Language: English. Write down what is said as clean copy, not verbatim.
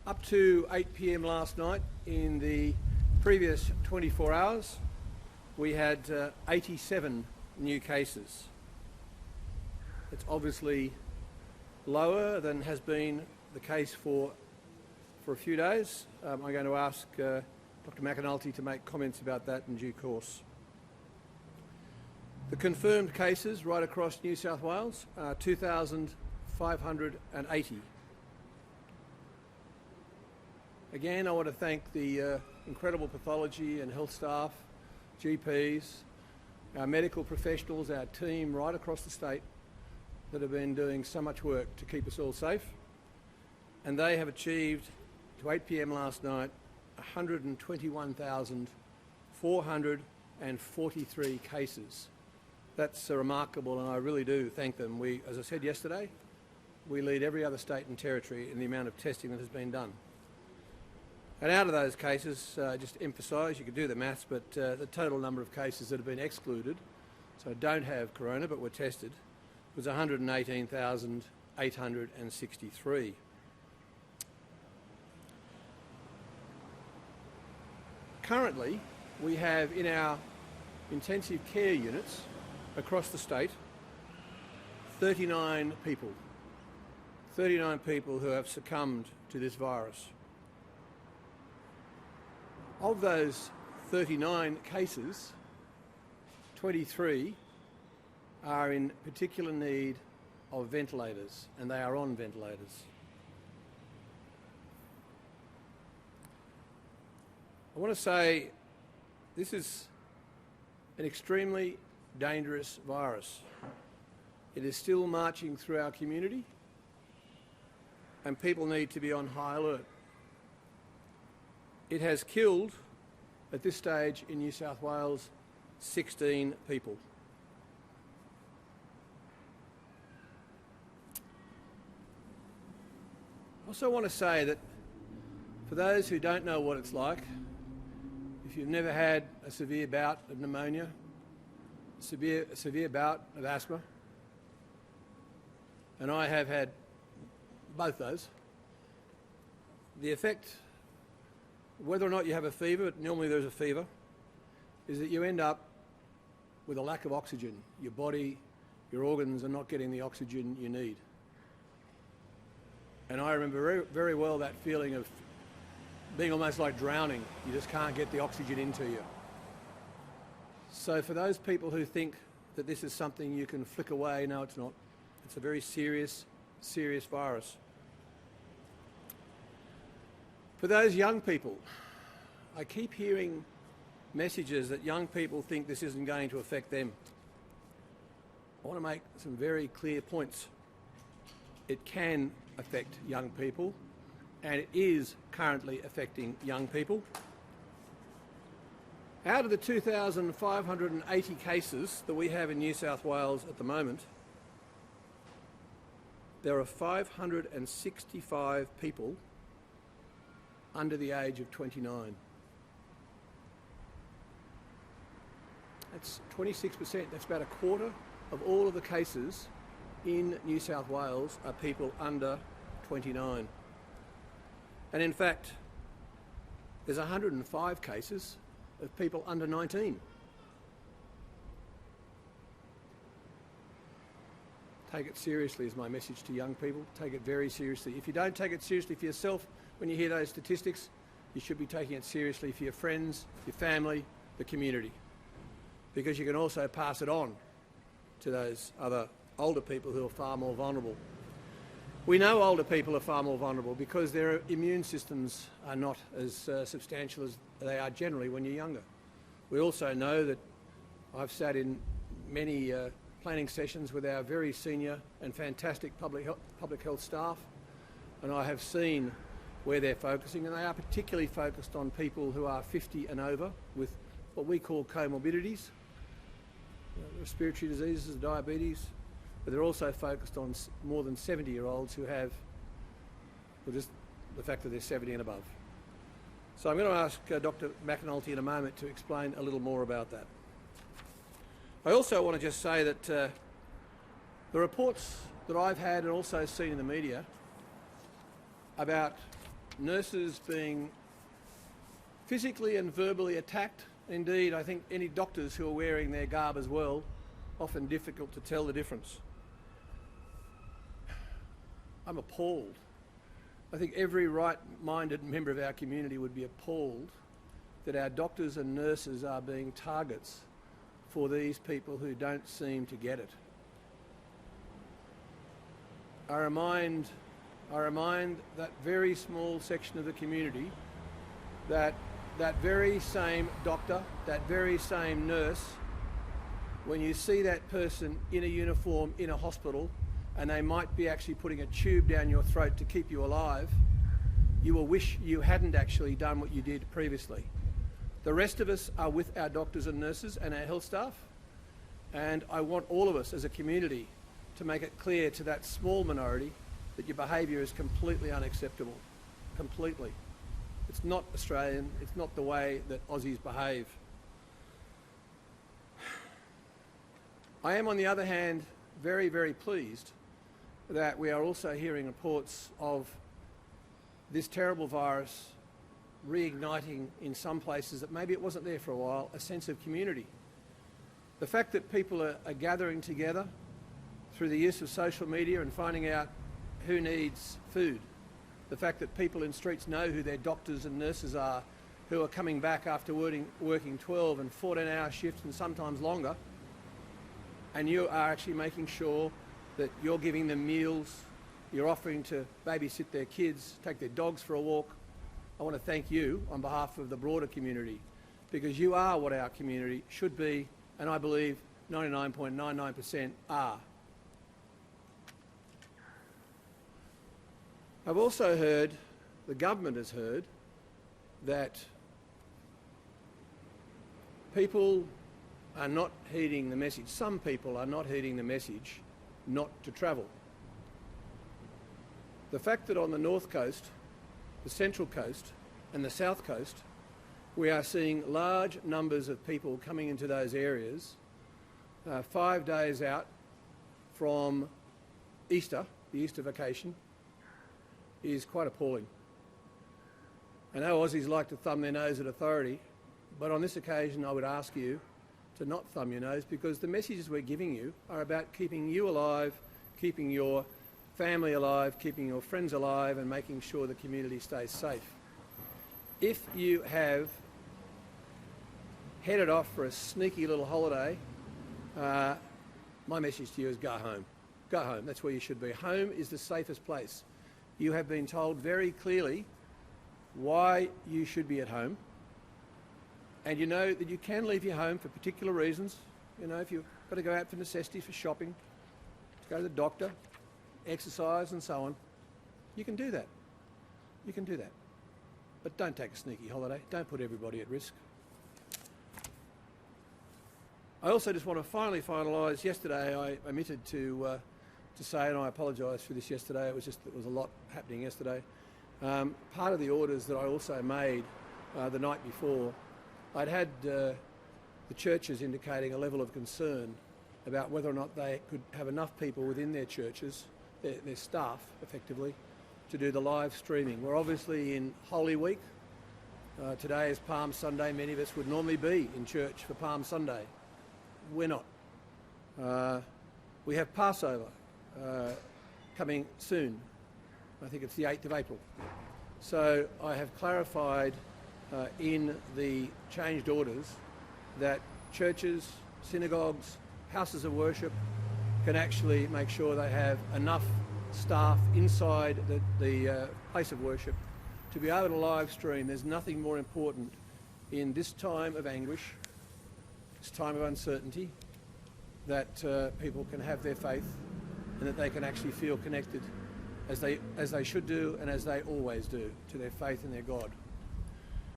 Up to 8 p.m. last night, in the previous 24 hours, we had 87 new cases. It's obviously lower than has been the case for a few days. I'm going to ask Dr. McAnulty to make comments about that in due course. The confirmed cases right across New South Wales are 2,580. Again, I want to thank the incredible pathology and health staff, GPs, our medical professionals, our team right across the state that have been doing so much work to keep us all safe. And they have achieved, to 8 p.m. last night, 121,443 cases. That's remarkable, and I really do thank them. As I said yesterday, we lead every other state and territory in the amount of testing that has been done. And out of those cases, just to emphasise, you could do the maths, but the total number of cases that have been excluded, so don't have corona but were tested, was 118,863. Currently, we have in our intensive care units across the state 39 people who have succumbed to this virus. Of those 39 cases, 23 are in particular need of ventilators, and they are on ventilators. I want to say this is an extremely dangerous virus. It is still marching through our community, and people need to be on high alert. It has killed, at this stage in New South Wales, 16 people. I also want to say that for those who don't know what it's like, if you've never had a severe bout of pneumonia, a severe bout of asthma, and I have had both those, the effect, whether or not you have a fever, but normally there's a fever, is that you end up with a lack of oxygen. Your body, your organs are not getting the oxygen you need. And I remember very, very well that feeling of being almost like drowning. You just can't get the oxygen into you. So for those people who think that this is something you can flick away, no, it's not. It's a very serious, serious virus. For those young people, I keep hearing messages that young people think this isn't going to affect them. I want to make some very clear points. It can affect young people, and it is currently affecting young people. Out of the 2,580 cases that we have in New South Wales at the moment, there are 565 people under the age of 29. That's 26%. That's about a quarter of all of the cases in New South Wales are people under 29. And in fact, there's 105 cases of people under 19. Take it seriously is my message to young people. Take it very seriously. If you don't take it seriously for yourself when you hear those statistics, you should be taking it seriously for your friends, your family, the community. Because you can also pass it on to those other older people who are far more vulnerable. We know older people are far more vulnerable because their immune systems are not as substantial as they are generally when you're younger. We also know that I've sat in many planning sessions with our very senior and fantastic public health staff, and I have seen where they're focusing, and they are particularly focused on people who are 50 and over with what we call comorbidities, respiratory diseases, diabetes, but they're also focused on more than 70-year-olds who have, well, just the fact that they're 70 and above. So I'm going to ask Dr. McAnulty in a moment to explain a little more about that. I also want to just say that the reports that I've had and also seen in the media about nurses being physically and verbally attacked. Indeed, I think any doctors who are wearing their garb as well, often difficult to tell the difference. I'm appalled. I think every right-minded member of our community would be appalled that our doctors and nurses are being targets for these people who don't seem to get it. I remind that very small section of the community that that very same doctor, that very same nurse, when you see that person in a uniform in a hospital and they might be actually putting a tube down your throat to keep you alive, you will wish you hadn't actually done what you did previously. The rest of us are with our doctors and nurses and our health staff, and I want all of us as a community to make it clear to that small minority that your behaviour is completely unacceptable. Completely. It's not Australian, it's not the way that Aussies behave. I am, on the other hand, very, very pleased that we are also hearing reports of this terrible virus reigniting in some places that maybe it wasn't there for a while, a sense of community. The fact that people are gathering together through the use of social media and finding out who needs food. The fact that people in streets know who their doctors and nurses are, who are coming back after working 12 and 14-hour shifts and sometimes longer, and you are actually making sure that you're giving them meals, you're offering to babysit their kids, take their dogs for a walk. I want to thank you on behalf of the broader community, because you are what our community should be, and I believe 99.99% are. I've also heard, the government has heard, that people are not heeding the message. Some people are not heeding the message not to travel. The fact that on the North Coast, the Central Coast and the South Coast, we are seeing large numbers of people coming into those areas 5 days out from Easter, the Easter vacation, is quite appalling. I know Aussies like to thumb their nose at authority, but on this occasion I would ask you to not thumb your nose, because the messages we're giving you are about keeping you alive, keeping your family alive, keeping your friends alive, and making sure the community stays safe. If you have headed off for a sneaky little holiday, my message to you is go home. Go home. That's where you should be. Home is the safest place. You have been told very clearly why you should be at home, and you know that you can leave your home for particular reasons. You know, if you've got to go out for necessity, for shopping, to go to the doctor, exercise and so on, you can do that. You can do that. But don't take a sneaky holiday. Don't put everybody at risk. I also just want to finally finalise. Yesterday I omitted to say, and I apologise for this yesterday, it was a lot happening yesterday. Part of the orders that I also made the night before, I'd had the churches indicating a level of concern about whether or not they could have enough people within their churches, their staff effectively, to do the live streaming. We're obviously in Holy Week. Today is Palm Sunday. Many of us would normally be in church for Palm Sunday. We're not. We have Passover coming soon. I think it's the 8th of April. So I have clarified in the changed orders that churches, synagogues, houses of worship can actually make sure they have enough staff inside the place of worship to be able to live stream. There's nothing more important in this time of anguish, this time of uncertainty, that people can have their faith and that they can actually feel connected as they should do and as they always do to their faith and their God.